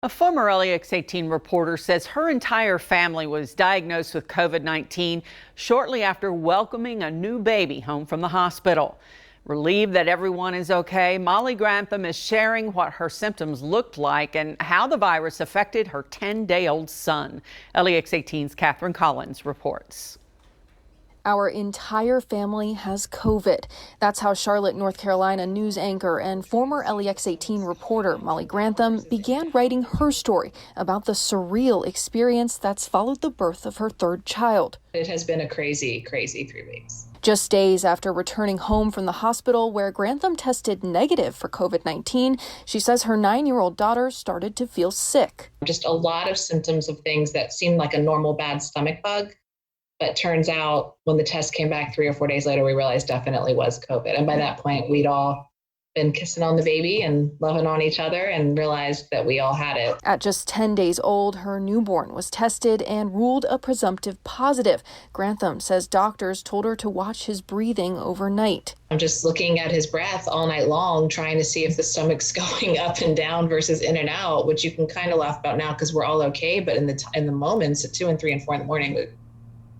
A former LEX 18 reporter says her entire family was diagnosed with COVID-19 shortly after welcoming a new baby home from the hospital. Relieved that everyone is okay, Molly Grantham is sharing what her symptoms looked like and how the virus affected her 10-day-old son. LEX 18's Catherine Collins reports. Our entire family has COVID. That's how Charlotte, North Carolina news anchor and former LEX 18 reporter Molly Grantham began writing her story about the surreal experience that's followed the birth of her third child. It has been a crazy, crazy 3 weeks. Just days after returning home from the hospital where Grantham tested negative for COVID-19, she says her 9-year-old daughter started to feel sick. Just a lot of symptoms of things that seemed like a normal bad stomach bug. But turns out when the test came back 3 or 4 days later, we realized definitely was COVID. And by that point, we'd all been kissing on the baby and loving on each other and realized that we all had it. At just 10 days old, her newborn was tested and ruled a presumptive positive. Grantham says doctors told her to watch his breathing overnight. I'm just looking at his breath all night long, trying to see if the stomach's going up and down versus in and out, which you can kind of laugh about now because we're all okay. But in the moments at 2 and 3 and 4 in the morning, it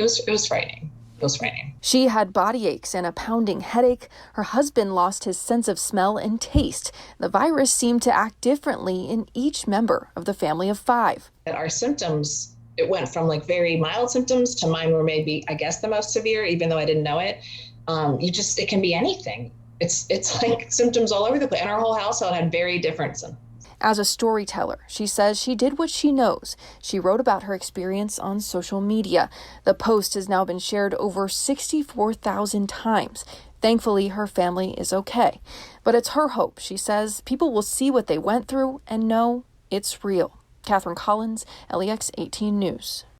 was frightening. It was frightening. She had body aches and a pounding headache. Her husband lost his sense of smell and taste. The virus seemed to act differently in each member of the family of 5. Our symptoms, it went from like very mild symptoms to mine were maybe, I guess, the most severe, even though I didn't know it. It can be anything. It's like symptoms all over the place. And our whole household had very different symptoms. As a storyteller, she says she did what she knows. She wrote about her experience on social media. The post has now been shared over 64,000 times. Thankfully, her family is okay. But it's her hope, she says, people will see what they went through and know it's real. Catherine Collins, LEX 18 News.